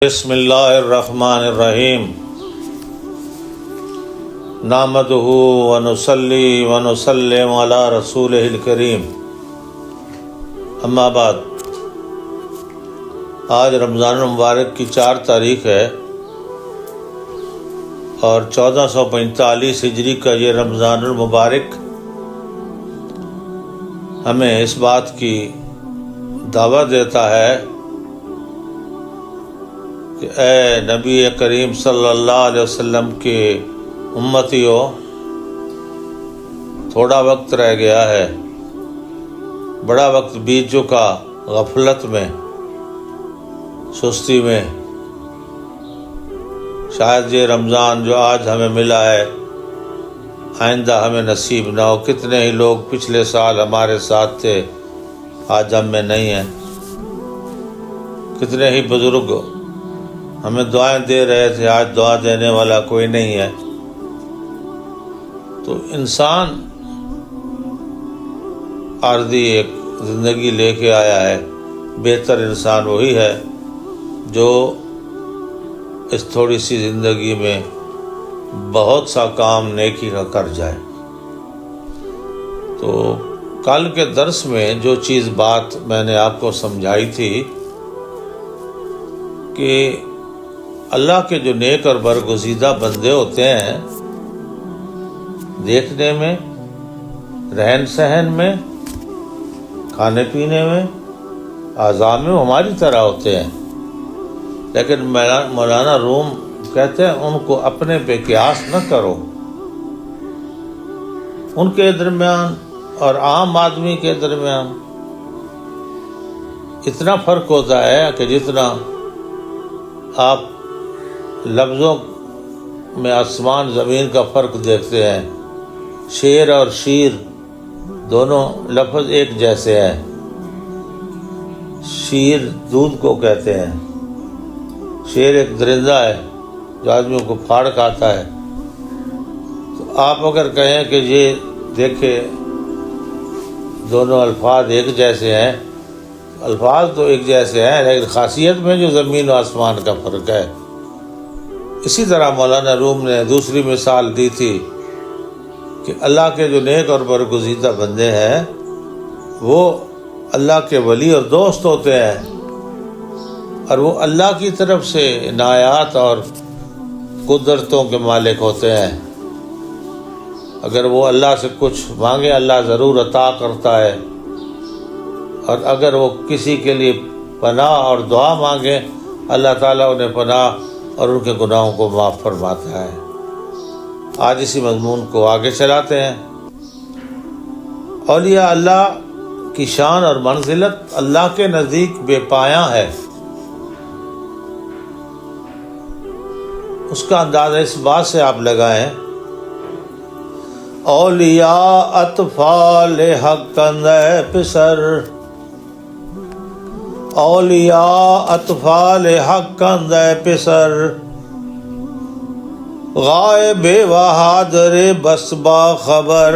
بسم اللہ الرحمن الرحیم نحمدہ ونصلی ونسلم علی رسولہ الکریم اما بعد۔ آج رمضان المبارک کی 4 تاریخ ہے اور 1445 ہجری کا یہ رمضان المبارک ہمیں اس بات کی دعوت دیتا ہے کہ اے نبی کریم صلی اللہ علیہ وسلم کے امتیوں، تھوڑا وقت رہ گیا ہے، بڑا وقت بیت چکا غفلت میں، سستی میں۔ شاید یہ رمضان جو آج ہمیں ملا ہے آئندہ ہمیں نصیب نہ ہو۔ کتنے ہی لوگ پچھلے سال ہمارے ساتھ تھے، آج ہم میں نہیں ہیں۔ کتنے ہی بزرگ ہمیں دعائیں دے رہے تھے، آج دعا دینے والا کوئی نہیں ہے۔ تو انسان عارضی ایک زندگی لے کے آیا ہے، بہتر انسان وہی ہے جو اس تھوڑی سی زندگی میں بہت سا کام نیکی کا کر جائے۔ تو کل کے درس میں جو بات میں نے آپ کو سمجھائی تھی کہ اللہ کے جو نیک اور برگزیدہ بندے ہوتے ہیں، دیکھنے میں، رہن سہن میں، کھانے پینے میں، اعضاء میں ہماری طرح ہوتے ہیں، لیکن مولانا روم کہتے ہیں ان کو اپنے پہ قیاس نہ کرو۔ ان کے درمیان اور عام آدمی کے درمیان اتنا فرق ہوتا ہے کہ جتنا آپ لفظوں میں آسمان زمین کا فرق دیکھتے ہیں۔ شیر اور شیر دونوں لفظ ایک جیسے ہیں۔ شیر دودھ کو کہتے ہیں، شیر ایک درندہ ہے جو آدمیوں کو پھاڑ کھاتا ہے۔ تو آپ اگر کہیں کہ یہ دیکھے دونوں الفاظ ایک جیسے ہیں، الفاظ تو ایک جیسے ہیں لیکن خاصیت میں جو زمین و آسمان کا فرق ہے۔ اسی طرح مولانا روم نے دوسری مثال دی تھی کہ اللہ کے جو نیک اور برگزیدہ بندے ہیں وہ اللہ کے ولی اور دوست ہوتے ہیں، اور وہ اللہ کی طرف سے عنایات اور قدرتوں کے مالک ہوتے ہیں۔ اگر وہ اللہ سے کچھ مانگے اللہ ضرور عطا کرتا ہے، اور اگر وہ کسی کے لیے پناہ اور دعا مانگے اللہ تعالیٰ انہیں پناہ اور ان کے گناہوں کو معاف فرماتا ہے۔ آج اسی مضمون کو آگے چلاتے ہیں۔ اولیاء اللہ کی شان اور منزلت اللہ کے نزدیک بے پایاں ہے۔ اس کا اندازہ اس بات سے آپ لگائیں، اولیاء اطفال حق اندے پسر، اولیاء اطفال حق اندے پسر، غائب و حاضر بس باخبر۔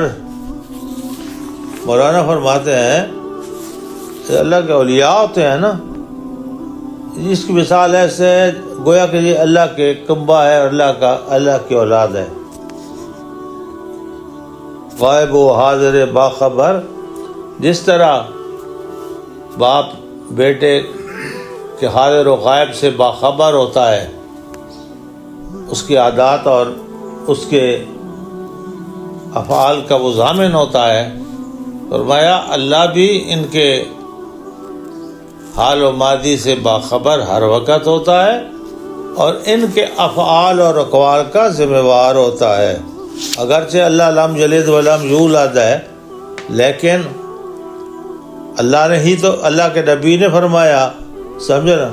مولانا فرماتے ہیں کہ اللہ کے اولیاء ہوتے ہیں نا، جس کی مثال ایسے ہے گویا کہ یہ اللہ کے کنبہ ہے اور اللہ کی اولاد ہے۔ غائب و حاضر باخبر، جس طرح باپ بیٹے کے حاضر و غائب سے باخبر ہوتا ہے، اس کی عادات اور اس کے افعال کا وہ ضامن ہوتا ہے، فرمایا اللہ بھی ان کے حال و ماضی سے باخبر ہر وقت ہوتا ہے اور ان کے افعال اور اقوال کا ذمہ دار ہوتا ہے۔ اگرچہ اللہ لم یلد ولم یولد ہے، لیکن اللہ نے ہی تو، اللہ کے نبی نے فرمایا، سمجھے نا،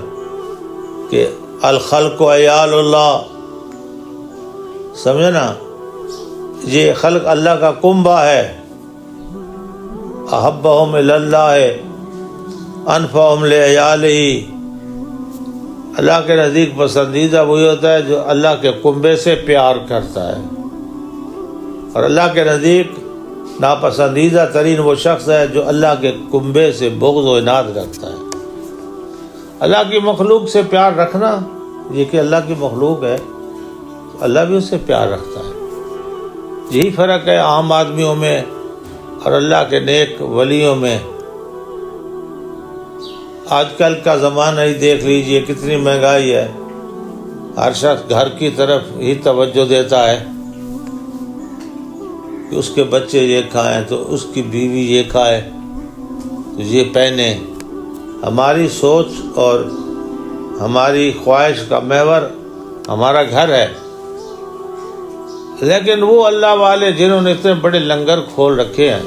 کہ الخلق عیال اللہ، سمجھے نا، یہ خلق اللہ کا کنبہ ہے۔ احبہم اللہ انفعہم لعیالہ، اللہ کے نزدیک پسندیدہ وہی ہوتا ہے جو اللہ کے کنبے سے پیار کرتا ہے، اور اللہ کے نزدیک ناپسندیدہ ترین وہ شخص ہے جو اللہ کے کنبے سے بغض و عناد رکھتا ہے۔ اللہ کی مخلوق سے پیار رکھنا یہ کہ اللہ کی مخلوق ہے، اللہ بھی اس سے پیار رکھتا ہے۔ یہی فرق ہے عام آدمیوں میں اور اللہ کے نیک ولیوں میں۔ آج کل کا زمانہ ہی دیکھ لیجئے، کتنی مہنگائی ہے، ہر شخص گھر کی طرف ہی توجہ دیتا ہے کہ اس کے بچے یہ کھائیں تو اس کی بیوی یہ کھائے تو یہ پہنے۔ ہماری سوچ اور ہماری خواہش کا محور ہمارا گھر ہے، لیکن وہ اللہ والے جنہوں نے اتنے بڑے لنگر کھول رکھے ہیں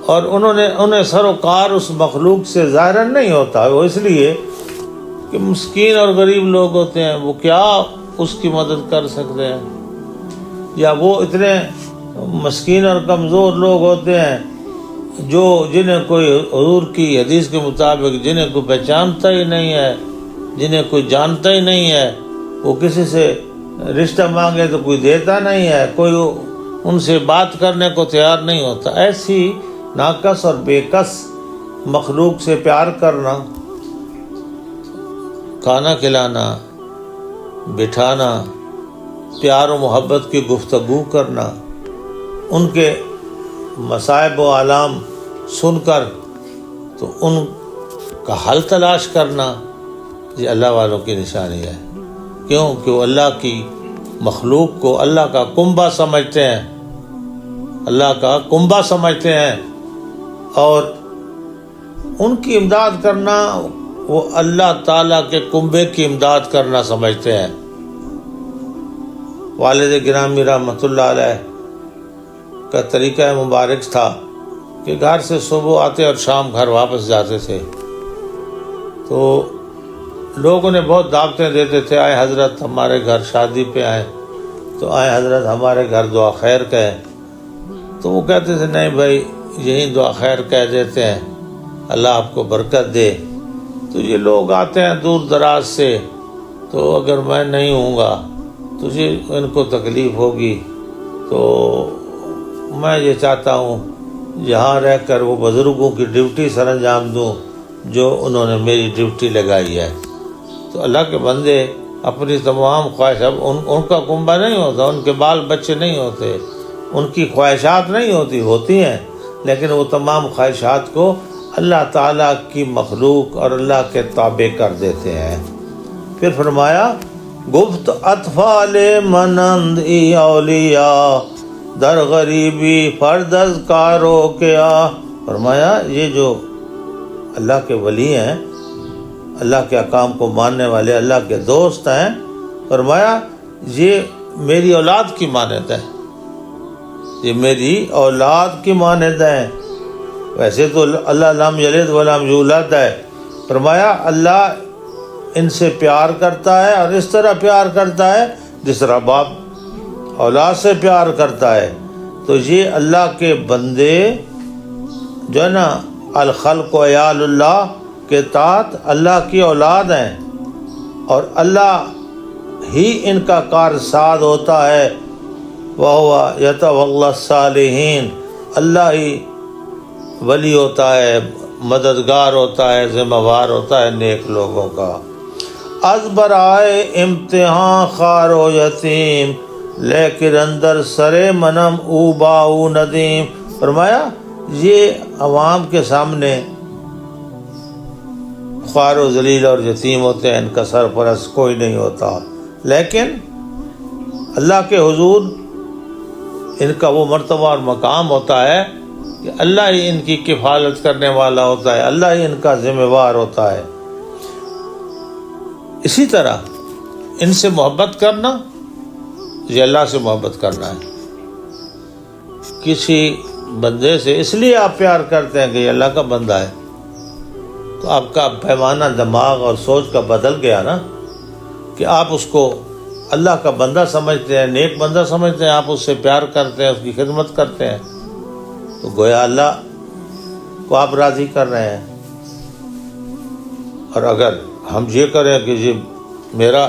اور انہیں سروکار اس مخلوق سے ظاہر نہیں ہوتا، وہ اس لیے کہ مسکین اور غریب لوگ ہوتے ہیں، وہ کیا اس کی مدد کر سکتے ہیں، یا وہ اتنے مسکین اور کمزور لوگ ہوتے ہیں جنہیں کوئی حضور کی حدیث کے مطابق جنہیں کوئی پہچانتا ہی نہیں ہے، جنہیں کوئی جانتا ہی نہیں ہے، وہ کسی سے رشتہ مانگے تو کوئی دیتا نہیں ہے، کوئی ان سے بات کرنے کو تیار نہیں ہوتا۔ ایسی ناقص اور بے کس مخلوق سے پیار کرنا، کھانا کھلانا، بٹھانا، پیار و محبت کی گفتگو کرنا، ان کے مصائب و آلام سن کر تو ان کا حل تلاش کرنا، یہ اللہ والوں کی نشانی ہے۔ کیوں کہ وہ اللہ کی مخلوق کو اللہ کا کنبہ سمجھتے ہیں، اللہ کا کنبہ سمجھتے ہیں، اور ان کی امداد کرنا وہ اللہ تعالیٰ کے کنبے کی امداد کرنا سمجھتے ہیں۔ والد گرامی رحمۃ اللہ علیہ کا طریقہ مبارک تھا کہ گھر سے صبح آتے اور شام گھر واپس جاتے تھے، تو لوگ انہیں بہت دعوتیں دیتے تھے، آئے حضرت ہمارے گھر شادی پہ آئے، تو آئے حضرت ہمارے گھر دعا خیر کہیں، تو وہ کہتے تھے نہیں بھائی یہیں دعا خیر کہہ دیتے ہیں، اللہ آپ کو برکت دے۔ تو یہ لوگ آتے ہیں دور دراز سے، تو اگر میں نہیں ہوں گا تو یہ ان کو تکلیف ہوگی، تو میں یہ چاہتا ہوں یہاں رہ کر وہ بزرگوں کی ڈیوٹی سر انجام دوں جو انہوں نے میری ڈیوٹی لگائی ہے۔ تو اللہ کے بندے اپنی تمام خواہش، اب ان کا کنبہ نہیں ہوتا، ان کے بال بچے نہیں ہوتے، ان کی خواہشات نہیں ہوتی ہیں، لیکن وہ تمام خواہشات کو اللہ تعالیٰ کی مخلوق اور اللہ کے تابع کر دیتے ہیں۔ پھر فرمایا گفت اطفال منند ای اولیاء در غریبی فرد از کارو کیا۔ فرمایا یہ جو اللہ کے ولی ہیں، اللہ کے احکام کو ماننے والے اللہ کے دوست ہیں، فرمایا یہ میری اولاد کی مانند ہے، یہ میری اولاد کی مانند ہے۔ ویسے تو اللہ لم یلد ولم یولد ہے، فرمایا اللہ ان سے پیار کرتا ہے، اور اس طرح پیار کرتا ہے جس طرح باپ اولاد سے پیار کرتا ہے۔ تو یہ اللہ کے بندے جو ہے نا الخلق و عیال اللہ کے تحت اللہ کی اولاد ہیں، اور اللہ ہی ان کا کارساز ہوتا ہے، وَهُوَ يَتَوَلَّى الصَّالِحِينَ، اللہ ہی ولی ہوتا ہے، مددگار ہوتا ہے، ذمہ وار ہوتا ہے نیک لوگوں کا۔ از برائے امتحان خار و یتیم لیکن اندر سرے منم او باؤ ندیم۔ فرمایا یہ عوام کے سامنے خوار و ذلیل اور یتیم ہوتے ہیں، ان کا سرپرست کوئی نہیں ہوتا، لیکن اللہ کے حضور ان کا وہ مرتبہ اور مقام ہوتا ہے کہ اللہ ہی ان کی کفالت کرنے والا ہوتا ہے، اللہ ہی ان کا ذمہ وار ہوتا ہے۔ اسی طرح ان سے محبت کرنا یہ اللہ سے محبت کرنا ہے۔ کسی بندے سے اس لیے آپ پیار کرتے ہیں کہ یہ اللہ کا بندہ ہے، تو آپ کا پیمانہ دماغ اور سوچ کا بدل گیا نا، کہ آپ اس کو اللہ کا بندہ سمجھتے ہیں، نیک بندہ سمجھتے ہیں، آپ اس سے پیار کرتے ہیں، اس کی خدمت کرتے ہیں، تو گویا اللہ کو آپ راضی کر رہے ہیں۔ اور اگر ہم یہ کریں کہ یہ میرا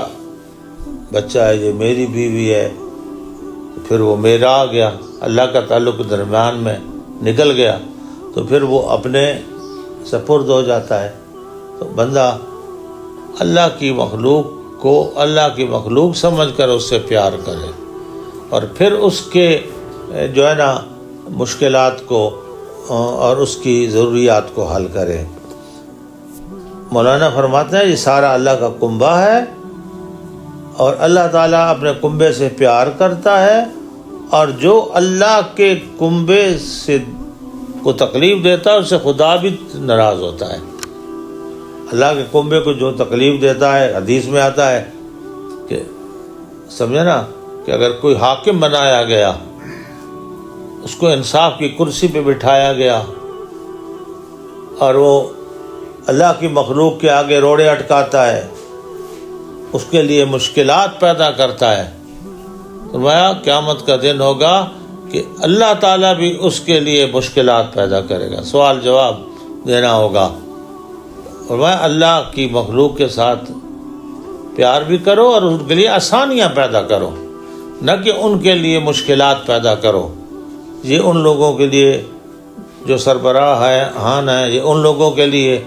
بچہ ہے، یہ میری بیوی ہے، تو پھر وہ میرا آ گیا، اللہ کا تعلق درمیان میں نکل گیا، تو پھر وہ اپنے سپرد ہو جاتا ہے۔ تو بندہ اللہ کی مخلوق کو اللہ کی مخلوق سمجھ کر اس سے پیار کرے اور پھر اس کے جو ہے نا مشکلات کو اور اس کی ضروریات کو حل کرے۔ مولانا فرماتے ہیں یہ سارا اللہ کا کنبہ ہے اور اللہ تعالیٰ اپنے کنبے سے پیار کرتا ہے، اور جو اللہ کے کنبے سے کو تکلیف دیتا ہے اس سے خدا بھی ناراض ہوتا ہے۔ اللہ کے کنبے کو جو تکلیف دیتا ہے، حدیث میں آتا ہے کہ سمجھے نا کہ اگر کوئی حاکم بنایا گیا، اس کو انصاف کی کرسی پہ بٹھایا گیا اور وہ اللہ کی مخلوق کے آگے روڑے اٹکاتا ہے، اس کے لیے مشکلات پیدا کرتا ہے، فرمایا قیامت کا دن ہوگا کہ اللہ تعالیٰ بھی اس کے لیے مشکلات پیدا کرے گا، سوال جواب دینا ہوگا۔ فرمایا اللہ کی مخلوق کے ساتھ پیار بھی کرو اور ان کے لیے آسانیاں پیدا کرو، نہ کہ ان کے لیے مشکلات پیدا کرو۔ یہ ان لوگوں کے لیے جو سربراہ ہیں، یہ ان لوگوں کے لیے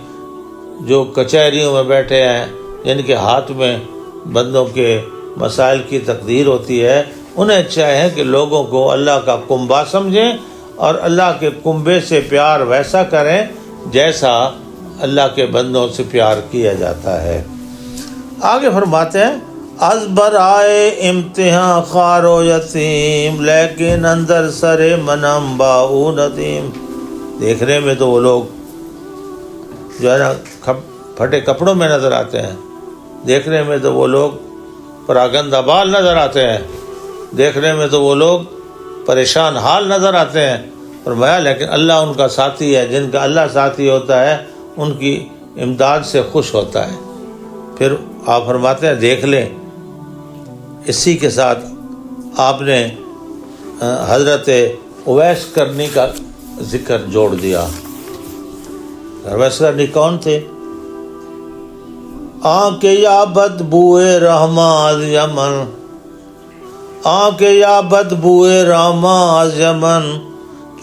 جو کچہریوں میں بیٹھے ہیں، جن کے ہاتھ میں بندوں کے مسائل کی تقدیر ہوتی ہے، انہیں چاہیے کہ لوگوں کو اللہ کا کنبہ سمجھیں اور اللہ کے کنبے سے پیار ویسا کریں جیسا اللہ کے بندوں سے پیار کیا جاتا ہے۔ آگے فرماتے ہیں از برائے امتحان خوار و یتیم لیکن اندر سرے منم باؤ ندیم۔ دیکھنے میں تو وہ لوگ جو ہے نا پھٹے کپڑوں میں نظر آتے ہیں، دیکھنے میں تو وہ لوگ پراگندہ بال نظر آتے ہیں، دیکھنے میں تو وہ لوگ پریشان حال نظر آتے ہیں، فرمایا لیکن اللہ ان کا ساتھی ہے۔ جن کا اللہ ساتھی ہوتا ہے ان کی امداد سے خوش ہوتا ہے۔ پھر آپ فرماتے ہیں دیکھ لیں، اسی کے ساتھ آپ نے حضرت اویس کرنی کا ذکر جوڑ دیا۔ اویس کرنی کون تھے؟ آنکھ یا بدبوئے رحماز یمن، آنکھ یا بدبوئے رحماز یمن،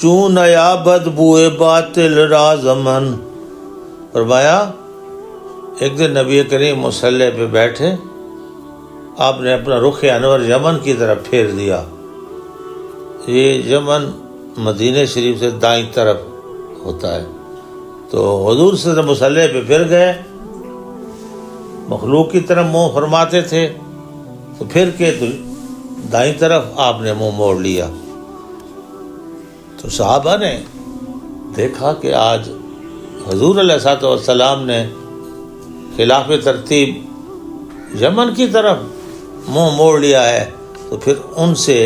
چون یا بدبوئے باطل رازمن۔ فرمایا ایک دن نبی کریم مصلی پہ بیٹھے، آپ نے اپنا رخ انور یمن کی طرف پھیر دیا۔ یہ یمن مدینہ شریف سے دائیں طرف ہوتا ہے، تو حضور صلی اللہ علیہ وسلم مصلی پہ پھر گئے، مخلوق کی طرف منہ فرماتے تھے، تو پھر کے دائیں طرف آپ نے منہ موڑ لیا۔ تو صحابہ نے دیکھا کہ آج حضور علیہ الصلوۃ والسلام نے خلاف ترتیب یمن کی طرف منہ موڑ لیا ہے، تو پھر ان سے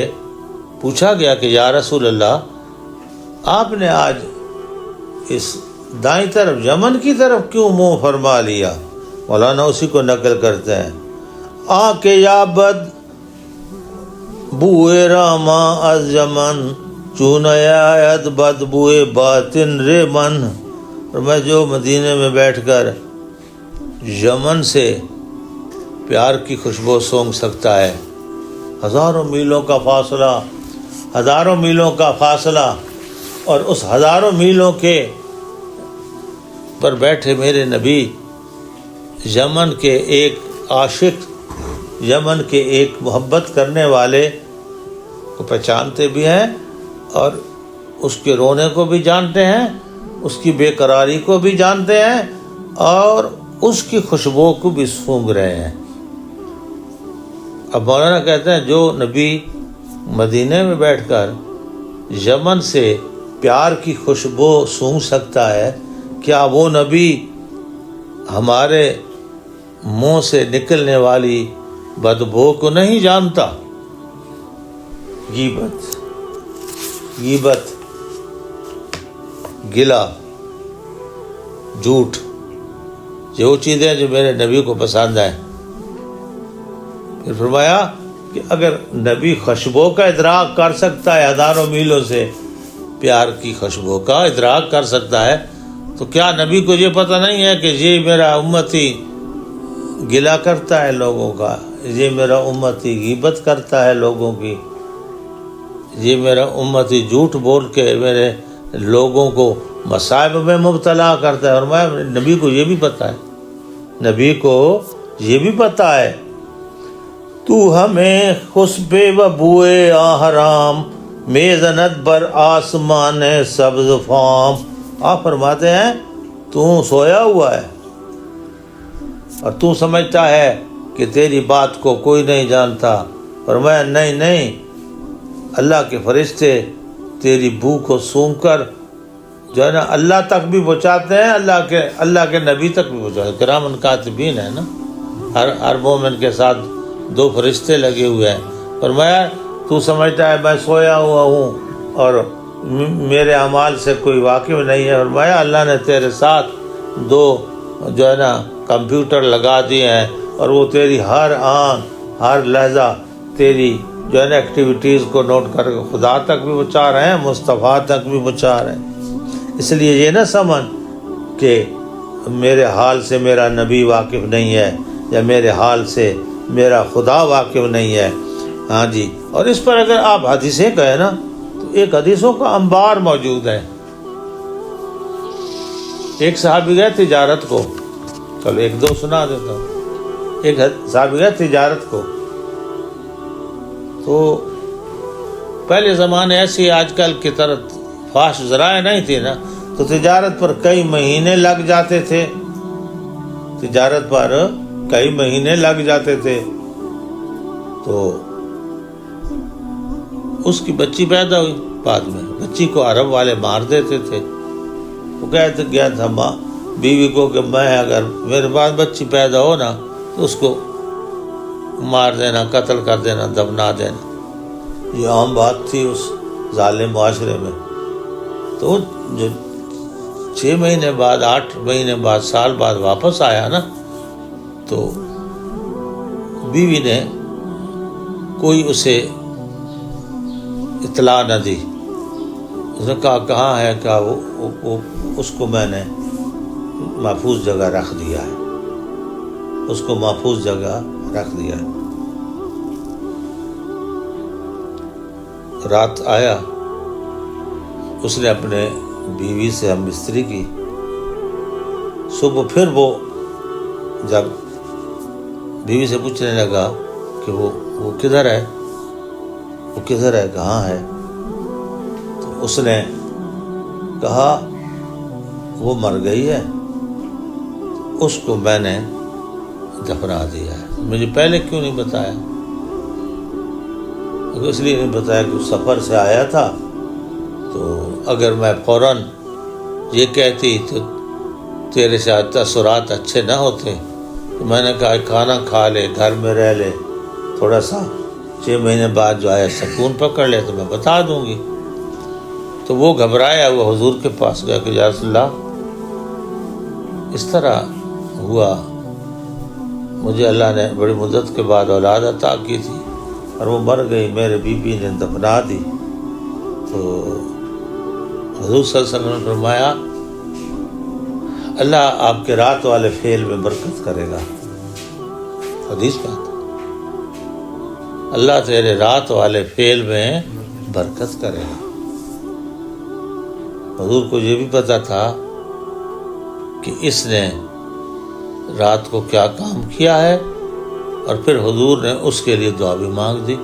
پوچھا گیا کہ یا رسول اللہ آپ نے آج اس دائیں طرف یمن کی طرف کیوں منہ فرما لیا؟ مولانا اسی کو نقل کرتے ہیں، آنکھ یا بد بوئے راما از یمن، چون آیت بد بوئے باطن رے من۔ اور میں جو مدینے میں بیٹھ کر یمن سے پیار کی خوشبو سونگھ سکتا ہے، ہزاروں میلوں کا فاصلہ، ہزاروں میلوں کا فاصلہ، اور اس ہزاروں میلوں کے پر بیٹھے میرے نبی یمن کے ایک عاشق، یمن کے ایک محبت کرنے والے کو پہچانتے بھی ہیں اور اس کے رونے کو بھی جانتے ہیں، اس کی بے قراری کو بھی جانتے ہیں اور اس کی خوشبو کو بھی سونگھ رہے ہیں۔ اب مولانا کہتے ہیں جو نبی مدینے میں بیٹھ کر یمن سے پیار کی خوشبو سونگھ سکتا ہے، کیا وہ نبی ہمارے منہ سے نکلنے والی بدبو کو نہیں جانتا؟ غیبت، گلا، جھوٹ، یہ وہ چیزیں جو میرے نبی کو پسند ہیں۔ پھر فرمایا کہ اگر نبی خوشبو کا ادراک کر سکتا ہے، ہزاروں میلوں سے پیار کی خوشبو کا ادراک کر سکتا ہے، تو کیا نبی کو یہ پتہ نہیں ہے کہ یہ میرا امتی گلا کرتا ہے لوگوں کا، یہ میرا امتی غیبت کرتا ہے لوگوں کی، یہ میرا امتی جھوٹ بول کے میرے لوگوں کو مصائب میں مبتلا کرتا ہے؟ اور میں نبی کو یہ بھی پتہ ہے، نبی کو یہ بھی پتہ ہے تو ہمیں خسبے و بوئے آحرام میزنت بر آسمان سبز فام. آپ فرماتے ہیں تو سویا ہوا ہے اور تو سمجھتا ہے کہ تیری بات کو کوئی نہیں جانتا. فرمایا نہیں اللہ کے فرشتے تیری بو کو سونگھ کر جو ہے نا اللہ تک بھی پہنچاتے ہیں, اللہ کے نبی تک بھی پہنچاتے ہیں. کرامن کاتبین ہے نا, ہر مومن کے ساتھ 2 فرشتے لگے ہوئے ہیں. فرمایا تو سمجھتا ہے میں سویا ہوا ہوں اور میرے اعمال سے کوئی واقف نہیں ہے. فرمایا اللہ نے تیرے ساتھ 2 جو ہے نا کمپیوٹر لگا دیے ہیں اور وہ تیری ہر آن ہر لحظہ تیری جو ہے نا ایکٹیویٹیز کو نوٹ کر کے خدا تک بھی پہنچا رہے ہیں, مصطفیٰ تک بھی پہنچا رہے ہیں. اس لیے یہ نہ سمجھ کہ میرے حال سے میرا نبی واقف نہیں ہے یا میرے حال سے میرا خدا واقف نہیں ہے. ہاں جی, اور اس پر اگر آپ حدیثیں کہیں نا تو ایک حدیثوں کا انبار موجود ہے. ایک صحابی گئے تجارت کو, چلو 1-2 سنا دیتا ہوں. ایک صحابی گئے تجارت کو, تو پہلے زمانے ایسی آج کل کی طرح فاش ذرائع نہیں تھی نا, تو تجارت پر کئی مہینے لگ جاتے تھے. تجارت پر کئی مہینے لگ جاتے تھے. تو اس کی بچی پیدا ہوئی بعد میں. بچی کو عرب والے مار دیتے تھے. وہ کہتے گیا تھا ماں بیوی کو کہ میں اگر میرے پاس بچی پیدا ہو نا تو اس کو مار دینا, قتل کر دینا, دفنا دینا. یہ عام بات تھی اس ظالم معاشرے میں. تو جو 6 مہینے بعد 8 مہینے بعد سال بعد واپس آیا نا, تو بیوی نے کوئی اسے اطلاع نہ دی. اس نے کہا کہاں ہے, کہا وہ اس کو میں نے محفوظ جگہ رکھ دیا ہے, اس کو محفوظ جگہ رکھ دیا ہے. رات آیا, اس نے اپنے بیوی سے ہم بستری کی. صبح پھر وہ جب بیوی سے پوچھنے لگا کہ وہ کدھر ہے, وہ کدھر ہے, کہاں ہے, تو اس نے کہا وہ مر گئی ہے, اس کو میں نے دفنا دیا ہے. مجھے پہلے کیوں نہیں بتایا؟ اس لیے نہیں بتایا کہ سفر سے آیا تھا, تو اگر میں فوراً یہ کہتی تو تیرے سے تاثرات اچھے نہ ہوتے. تو میں نے کہا کھانا کھا لے, گھر میں رہ لے, تھوڑا سا 6 مہینے بعد جو ہے سکون پکڑ لے تو میں بتا دوں گی. تو وہ گھبرایا ہوا حضور کے پاس گیا کہ یا رسول اللہ اس طرح ہوا, مجھے اللہ نے بڑی مدت کے بعد اولاد عطا کی تھی اور وہ مر گئی, میرے بیوی نے دفنا دی. تو حضور صلی اللہ علیہ وسلم نے فرمایا اللہ آپ کے رات والے فعل میں برکت کرے گا. حدیث بات, اللہ تیرے رات والے فعل میں برکت کرے گا. حضور کو یہ بھی پتا تھا کہ اس نے رات کو کیا کام کیا ہے, اور پھر حضور نے اس کے لیے دعا بھی مانگ دی.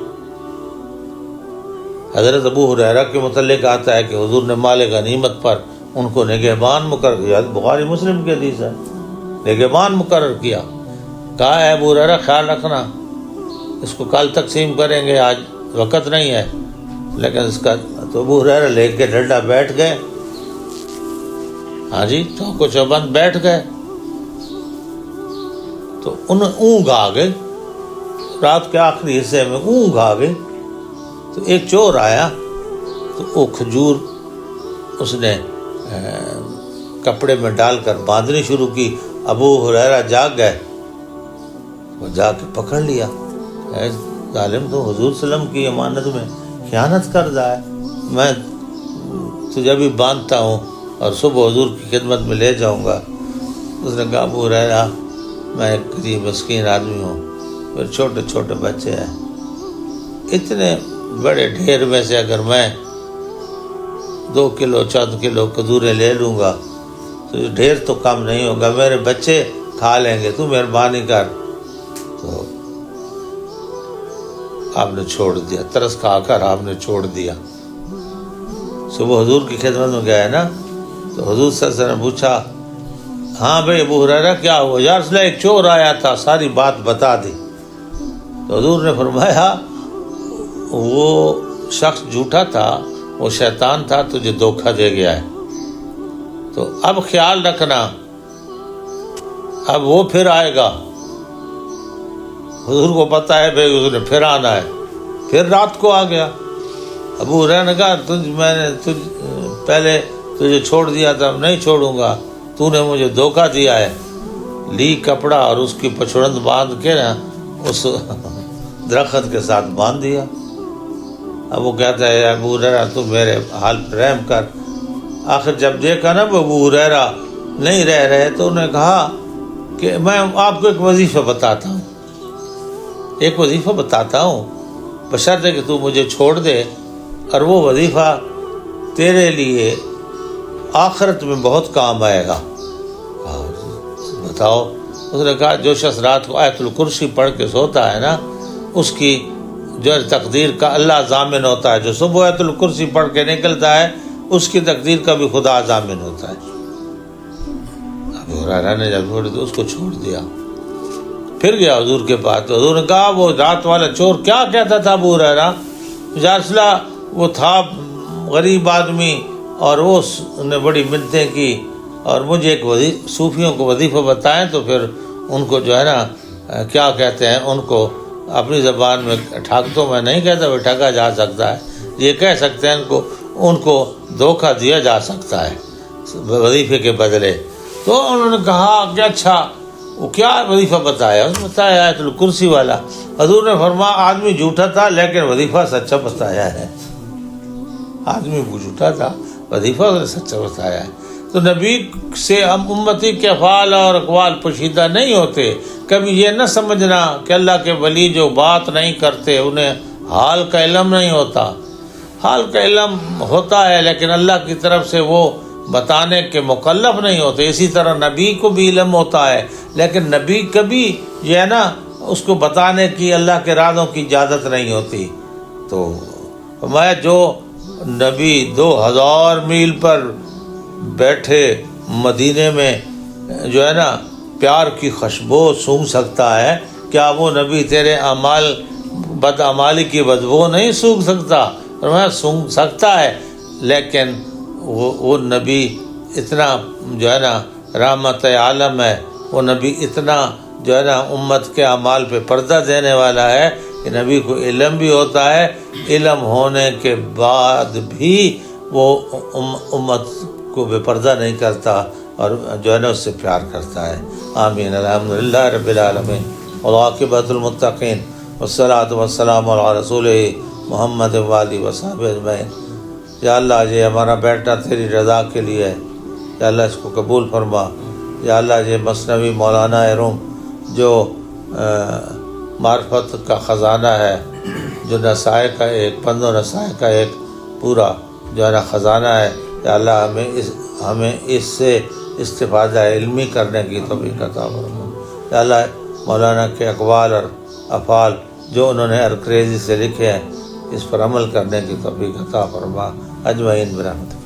حضرت ابو ہریرہ کے متعلق آتا ہے کہ حضور نے مال غنیمت پر ان کو نگہبان مقرر کیا. بخاری مسلم کی حدیث ہے, نگہبان مقرر کیا. کہا ہے ابو ہریرہ خیال رکھنا, اس کو کل تقسیم کریں گے, آج وقت نہیں ہے. لیکن اس کا تو ابو ہریرہ لے کے ڈنڈا بیٹھ گئے. ہاں جی, چوکو چوبند بیٹھ گئے. تو اونگ آ گئی, رات کے آخری حصے میں اونگ آ گئی. تو ایک چور آیا تو وہ کھجور اس نے کپڑے میں ڈال کر باندھنی شروع کی. ابو ہریرہ جاگ گئے, وہ جا کے پکڑ لیا. اے ظالم, تو حضور صلی اللہ علیہ وسلم کی امانت میں خیانت کر رہا ہے, میں تجھے بھی باندھتا ہوں اور صبح حضور کی خدمت میں لے جاؤں گا. اس نے کہا ابو ہریرہ میں ایک غریب مسکین آدمی ہوں, پھر چھوٹے چھوٹے بچے ہیں, اتنے بڑے ڈھیر میں سے اگر میں 2 کلو 4 کلو کھجوریں لے لوں گا تو ڈھیر تو کم نہیں ہوگا, میرے بچے کھا لیں گے، تو مہربانی کر. تو آپ نے چھوڑ دیا، ترس کھا کر آپ نے چھوڑ دیا. صبح حضور کی خدمت میں گیا نا، تو حضور صلی اللہ علیہ وسلم نے پوچھا ہاں بھائی ابو ہریرہ کیا ہوا؟ یا رسول اللہ ایک چور آیا تھا، ساری بات بتا دی. تو حضور نے فرمایا وہ شخص جھوٹا تھا، وہ شیطان تھا، تجھے دھوکہ دے گیا ہے. تو اب خیال رکھنا، اب وہ پھر آئے گا. حضور کو پتہ ہے بھائی اس نے پھر آنا ہے. پھر رات کو آ گیا. ابو ہریرہ نے کہا میں نے پہلے تجھے چھوڑ دیا تھا، نہیں چھوڑوں گا، تو نے مجھے دھوکہ دیا ہے. لی کپڑا اور اس کی پچھڑند باندھ کے نا اس درخت کے ساتھ باندھ دیا. اب وہ کہتا ہے ابو ہریرہ تو میرے حال پر رحم کر. آخر جب دیکھا نا ابو ہریرہ نہیں رہ رہے تو انہوں نے کہا کہ میں آپ کو ایک وظیفہ بتاتا ہوں، ایک وظیفہ بتاتا ہوں، بشرطے کہ تو مجھے چھوڑ دے، اور وہ وظیفہ تیرے لیے آخرت میں بہت کام آئے گا. بتاؤ. اس نے کہا جو شخص رات کو آیت الکرسی پڑھ کے سوتا ہے نا، اس کی جو تقدیر کا اللہ ضامن ہوتا ہے. جو صبح آیت الکرسی پڑھ کے نکلتا ہے اس کی تقدیر کا بھی خدا ضامن ہوتا ہے. ابو ہریرہ نے جب چھوڑ دیا اس کو چھوڑ دیا. پھر گیا حضور کے پاس. تو حضور نے کہا وہ رات والا چور کیا کہتا تھا ابو ہریرہ؟ یا رسول اللہ وہ تھا غریب آدمی اور وہ نے بڑی منتیں کی اور مجھے ایک صوفیوں کو وظیفہ بتائیں تو پھر ان کو جو ہے نا کیا کہتے ہیں، ان کو اپنی زبان میں ٹھگ تو میں نہیں کہتا، وہ ٹھگا جا سکتا ہے، یہ کہہ سکتے ہیں ان کو دھوکہ دیا جا سکتا ہے وظیفے کے بدلے. تو انہوں نے کہا کہ اچھا وہ کیا وظیفہ بتایا؟ اس نے بتایا آیت الکرسی والا. حضور نے فرمایا آدمی جھوٹا تھا لیکن وظیفہ سچا بتایا ہے. آدمی جھوٹا تھا، وظیفہ اس نے سچا بتایا ہے. تو نبی سے ہم امتی کے افعال اور اقوال پوشیدہ نہیں ہوتے. کبھی یہ نہ سمجھنا کہ اللہ کے ولی جو بات نہیں کرتے انہیں حال کا علم نہیں ہوتا. حال کا علم ہوتا ہے لیکن اللہ کی طرف سے وہ بتانے کے مکلف نہیں ہوتے. اسی طرح نبی کو بھی علم ہوتا ہے لیکن نبی کبھی یہ ہے نا اس کو بتانے کی اللہ کے رازوں کی اجازت نہیں ہوتی. تو میں جو نبی 2000 میل پر بیٹھے مدینے میں جو ہے نا پیار کی خوشبو سونگھ سکتا ہے، کیا وہ نبی تیرے اعمال بدعمالی کی بدبو نہیں سونگھ سکتا؟ اور میں سونگھ سکتا ہے، لیکن وہ نبی اتنا جو ہے نا رحمت عالم ہے، وہ نبی اتنا جو ہے نا امت کے اعمال پہ پردہ دینے والا ہے کہ نبی کو علم بھی ہوتا ہے. علم ہونے کے بعد بھی وہ امت کو بے پردہ نہیں کرتا اور جو ہے نا اس سے پیار کرتا ہے. آمین. الحمدللہ رب العالمین والعاقبۃ المتقین والصلاۃ والسلام علی رسول محمد وآلہ وصحبہ اجمعین. یا اللہ یہ ہمارا بیٹا تیری رضا کے لیے ہے، یا اللہ اس کو قبول فرما. یا اللہ یہ مثنوی مولانا روم جو معرفت کا خزانہ ہے، جو نصائح کا ایک پند و نصائح کا ایک پورا جو ہے نا خزانہ ہے، یا اللہ ہمیں اس سے استفادہ علمی کرنے کی توفیق عطا فرما. یا اللہ مولانا کے اقوال اور افعال جو انہوں نے انگریزی سے لکھے ہیں اس پر عمل کرنے کی توفیق عطا فرما. اجمعین برحمتک.